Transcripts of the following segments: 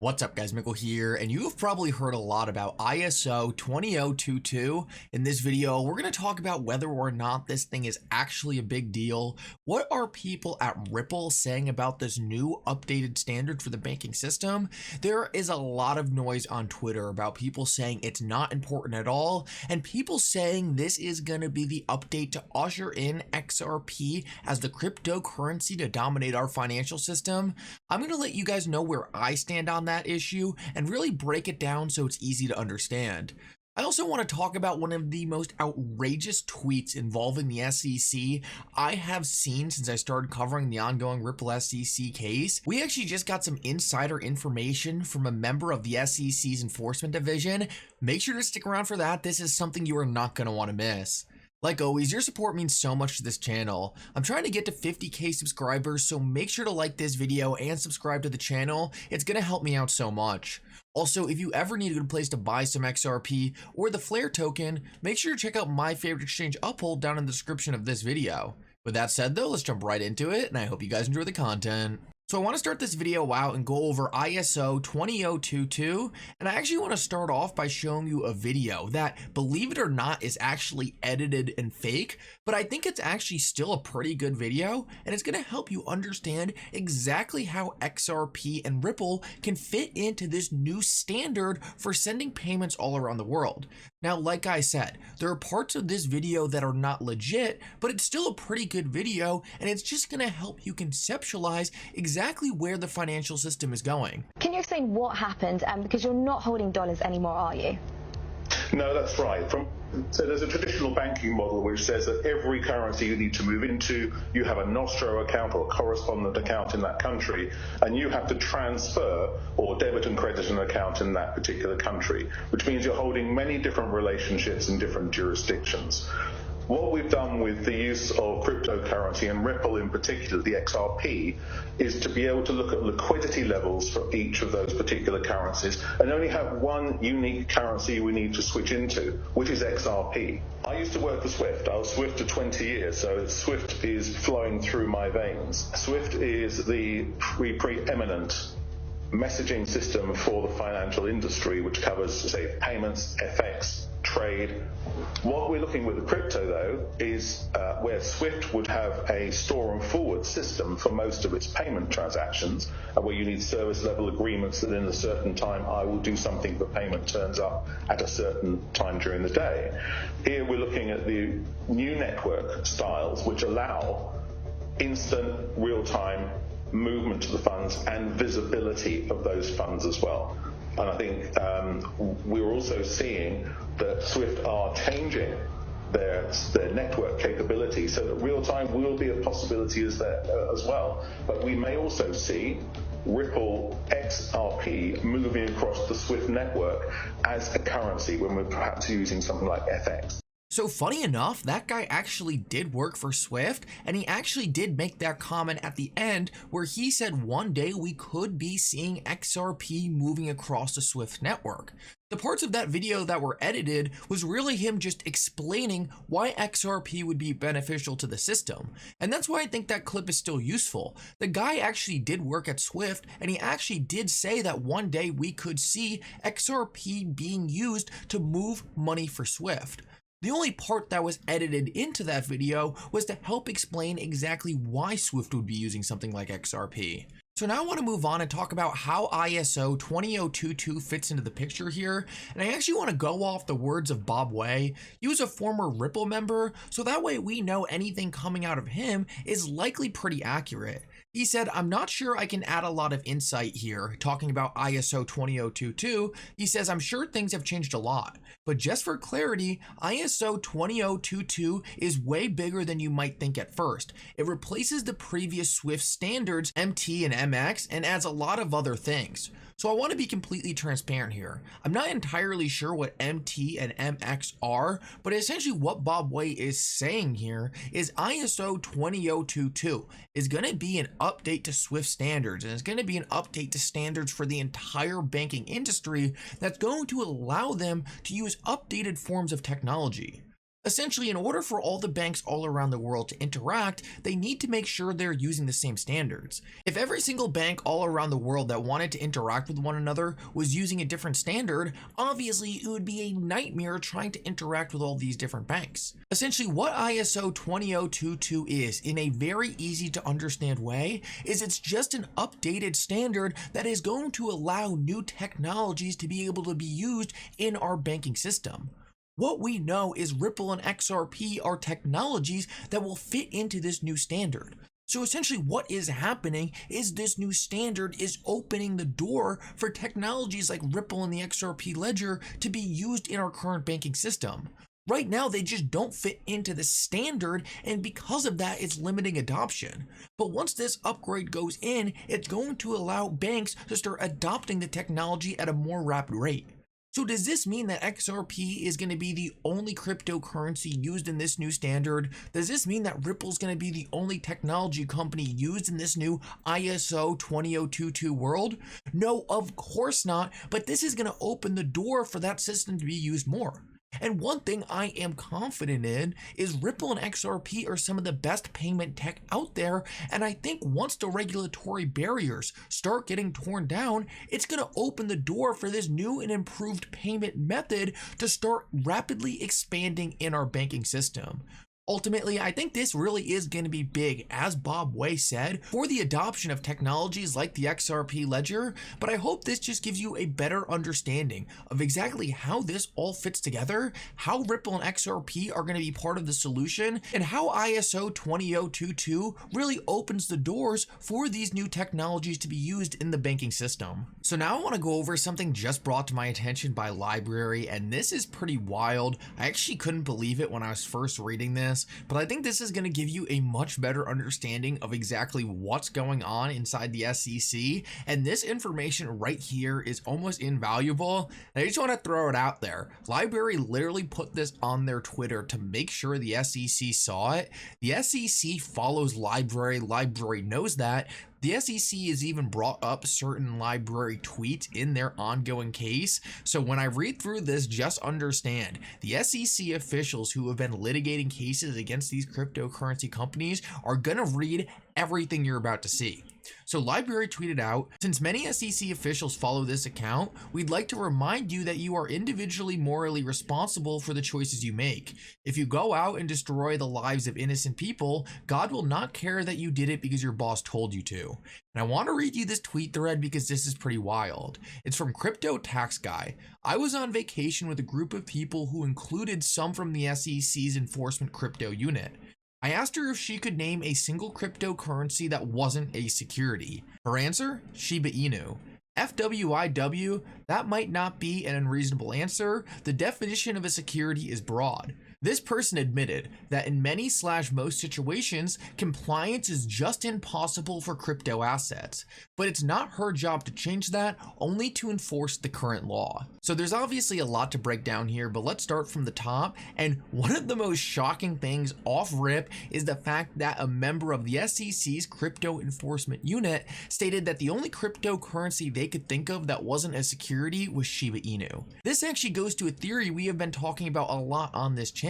What's up guys, Mickle here, and you have probably heard a lot about ISO 20022. In this video, we're going to talk about whether or not this thing is actually a big deal. What are people at Ripple saying about this new updated standard for the banking system? There is a lot of noise on Twitter about people saying it's not important at all, and people saying this is going to be the update to usher in XRP as the cryptocurrency to dominate our financial system. I'm going to let you guys know where I stand on that issue and really break it down so it's easy to understand. I also want to talk about one of the most outrageous tweets involving the SEC I have seen since I started covering the ongoing Ripple SEC case. We actually just got some insider information from a member of the SEC's enforcement division. Make sure to stick around for that. This is something you are not going to want to miss. Like always, your support means so much to this channel. I'm trying to get to 50k subscribers, so make sure to like this video and subscribe to the channel. It's going to help me out so much. Also, if you ever need a good place to buy some XRP or the Flare token, make sure to check out my favorite exchange, Uphold, down in the description of this video. With that said though, let's jump right into it, and I hope you guys enjoy the content. So I want to start this video out and go over ISO 20022, and I actually want to start off by showing you a video that, believe it or not, is actually edited and fake, but I think it's actually still a pretty good video, and it's going to help you understand exactly how XRP and Ripple can fit into this new standard for sending payments all around the world. Now, like I said, there are parts of this video that are not legit, but it's still a pretty good video, and it's just going to help you conceptualize exactly where the financial system is going. Can you explain what happened? Because you're not holding dollars anymore, are you? No, that's right. So there's a traditional banking model which says that every currency you need to move into, you have a Nostro account or a correspondent account in that country, and you have to transfer or debit and credit an account in that particular country, which means you're holding many different relationships in different jurisdictions. What we've done with the use of cryptocurrency and Ripple in particular, the XRP, is to be able to look at liquidity levels for each of those particular currencies and only have one unique currency we need to switch into, which is XRP. I used to work for Swift. I was Swift for 20 years, so Swift is flowing through my veins. Swift is the preeminent messaging system for the financial industry, which covers, say, payments, FX, trade. What we're looking with the crypto, though, is where Swift would have a store and forward system for most of its payment transactions, where you need service level agreements that in a certain time I will do something, the payment turns up at a certain time during the day. Here we're looking at the new network styles, which allow instant, real-time movement to the funds and visibility of those funds as well. And I think we're also seeing that Swift are changing their network capability so that real time will be a possibility as well. But we may also see Ripple XRP moving across the Swift network as a currency when we're perhaps using something like FX. So funny enough, that guy actually did work for Swift, and he actually did make that comment at the end where he said one day we could be seeing XRP moving across the Swift network. The parts of that video that were edited was really him just explaining why XRP would be beneficial to the system. And that's why I think that clip is still useful. The guy actually did work at Swift, and he actually did say that one day we could see XRP being used to move money for Swift. The only part that was edited into that video was to help explain exactly why Swift would be using something like XRP. So now I want to move on and talk about how ISO 20022 fits into the picture here, and I actually want to go off the words of Bob Way. He was a former Ripple member, so that way we know anything coming out of him is likely pretty accurate. He said, "I'm not sure I can add a lot of insight here," talking about ISO 20022. He says, "I'm sure things have changed a lot, but just for clarity, ISO 20022 is way bigger than you might think at first. It replaces the previous Swift standards, MT and MX, and adds a lot of other things." So I want to be completely transparent here. I'm not entirely sure what MT and MX are, but essentially what Bob Way is saying here is ISO 20022 is going to be an update to Swift standards, and it's going to be an update to standards for the entire banking industry that's going to allow them to use updated forms of technology. Essentially, in order for all the banks all around the world to interact, they need to make sure they're using the same standards. If every single bank all around the world that wanted to interact with one another was using a different standard, obviously it would be a nightmare trying to interact with all these different banks. Essentially, what ISO 20022 is, in a very easy to understand way, is it's just an updated standard that is going to allow new technologies to be able to be used in our banking system. What we know is Ripple and XRP are technologies that will fit into this new standard. So essentially what is happening is this new standard is opening the door for technologies like Ripple and the XRP ledger to be used in our current banking system. Right now, they just don't fit into the standard, and because of that, it's limiting adoption. But once this upgrade goes in, it's going to allow banks to start adopting the technology at a more rapid rate. So does this mean that XRP is going to be the only cryptocurrency used in this new standard? Does this mean that Ripple is going to be the only technology company used in this new ISO 20022 world? No, of course not, but this is going to open the door for that system to be used more. And one thing I am confident in is Ripple and XRP are some of the best payment tech out there, and I think once the regulatory barriers start getting torn down, it's going to open the door for this new and improved payment method to start rapidly expanding in our banking system. Ultimately, I think this really is going to be big, as Bob Way said, for the adoption of technologies like the XRP ledger, but I hope this just gives you a better understanding of exactly how this all fits together, how Ripple and XRP are going to be part of the solution, and how ISO 20022 really opens the doors for these new technologies to be used in the banking system. So now I want to go over something just brought to my attention by Library, and this is pretty wild. I actually couldn't believe it when I was first reading this, but I think this is going to give you a much better understanding of exactly what's going on inside the SEC, and this information right here is almost invaluable. And I just want to throw it out there. Library literally put this on their Twitter to make sure the SEC saw it. The SEC follows Library. Library knows that. The SEC has even brought up certain Library tweets in their ongoing case. So when I read through this, just understand the SEC officials who have been litigating cases against these cryptocurrency companies are gonna read everything you're about to see. So Library tweeted out, "Since many SEC officials follow this account, we'd like to remind you that you are individually morally responsible for the choices you make. If you go out and destroy the lives of innocent people, God will not care that you did it because your boss told you to." And I want to read you this tweet thread because this is pretty wild. It's from Crypto Tax Guy. "I was on vacation with a group of people who included some from the SEC's enforcement crypto unit. I asked her if she could name a single cryptocurrency that wasn't a security. Her answer? Shiba Inu. FWIW, that might not be an unreasonable answer. The definition of a security is broad. This person admitted that in many/most situations, compliance is just impossible for crypto assets, but it's not her job to change that, only to enforce the current law." So there's obviously a lot to break down here, but let's start from the top. And one of the most shocking things off rip is the fact that a member of the SEC's crypto enforcement unit stated that the only cryptocurrency they could think of that wasn't a security was Shiba Inu. This actually goes to a theory we have been talking about a lot on this channel.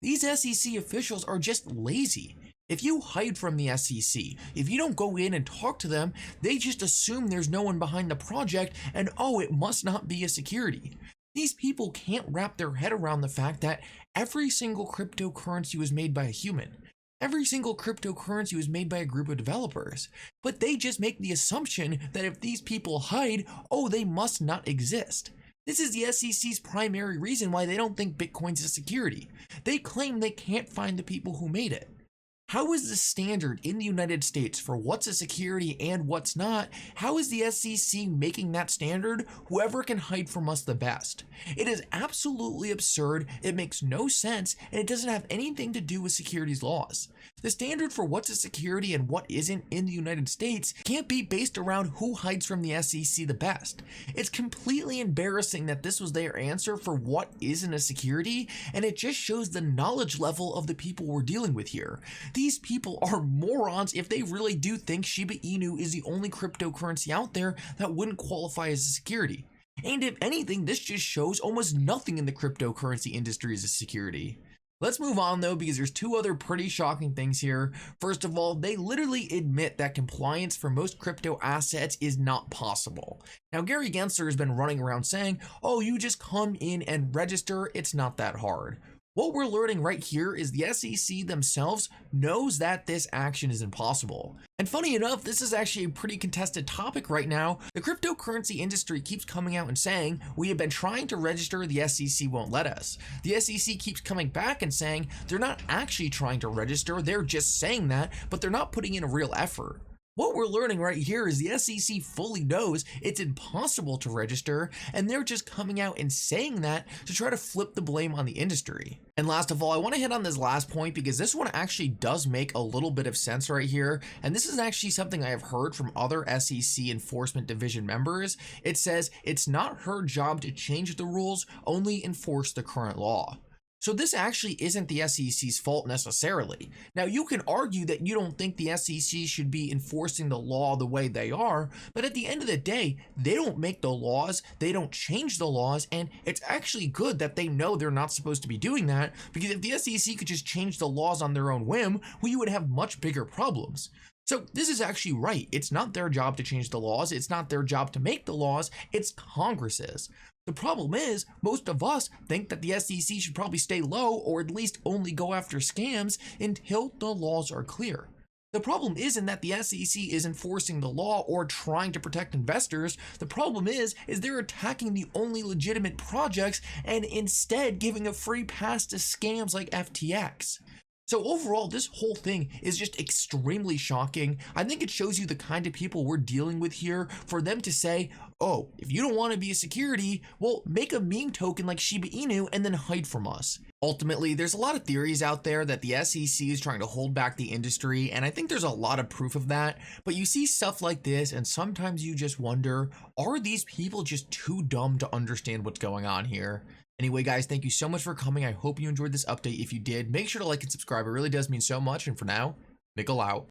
These SEC officials are just lazy. If you hide from the SEC, if you don't go in and talk to them, they just assume there's no one behind the project and oh, it must not be a security. These people can't wrap their head around the fact that every single cryptocurrency was made by a human. Every single cryptocurrency was made by a group of developers, but they just make the assumption that if these people hide, oh, they must not exist. This is the SEC's primary reason why they don't think Bitcoin's a security. They claim they can't find the people who made it. How is the standard in the United States for what's a security and what's not? How is the SEC making that standard? Whoever can hide from us the best. It is absolutely absurd, it makes no sense, and it doesn't have anything to do with securities laws. The standard for what's a security and what isn't in the United States can't be based around who hides from the SEC the best. It's completely embarrassing that this was their answer for what isn't a security, and it just shows the knowledge level of the people we're dealing with here. These people are morons if they really do think Shiba Inu is the only cryptocurrency out there that wouldn't qualify as a security. And if anything, this just shows almost nothing in the cryptocurrency industry as a security. Let's move on though, because there's two other pretty shocking things here. First of all, they literally admit that compliance for most crypto assets is not possible. Now, Gary Gensler has been running around saying, oh, you just come in and register, it's not that hard. What we're learning right here is the SEC themselves knows that this action is impossible. And funny enough, this is actually a pretty contested topic right now. The cryptocurrency industry keeps coming out and saying, we have been trying to register, the SEC won't let us. The SEC keeps coming back and saying they're not actually trying to register, they're just saying that, but they're not putting in a real effort. What we're learning right here is the SEC fully knows it's impossible to register, and they're just coming out and saying that to try to flip the blame on the industry. And last of all, I want to hit on this last point because this one actually does make a little bit of sense right here, and this is actually something I have heard from other SEC Enforcement Division members. It says it's not her job to change the rules, only enforce the current law. So this actually isn't the SEC's fault necessarily. Now, you can argue that you don't think the SEC should be enforcing the law the way they are, but at the end of the day, they don't make the laws, they don't change the laws, and it's actually good that they know they're not supposed to be doing that, because if the SEC could just change the laws on their own whim, we would have much bigger problems. So this is actually right. It's not their job to change the laws. It's not their job to make the laws. It's Congress's. The problem is, most of us think that the SEC should probably stay low or at least only go after scams until the laws are clear. The problem isn't that the SEC is enforcing the law or trying to protect investors. The problem is they're attacking the only legitimate projects and instead giving a free pass to scams like FTX. So overall, this whole thing is just extremely shocking. I think it shows you the kind of people we're dealing with here for them to say, oh, if you don't want to be a security, well, make a meme token like Shiba Inu and then hide from us. Ultimately, there's a lot of theories out there that the SEC is trying to hold back the industry, and I think there's a lot of proof of that. But you see stuff like this, and sometimes you just wonder, are these people just too dumb to understand what's going on here? Anyway, guys, thank you so much for coming. I hope you enjoyed this update. If you did, make sure to like and subscribe. It really does mean so much. And for now, Mickle out.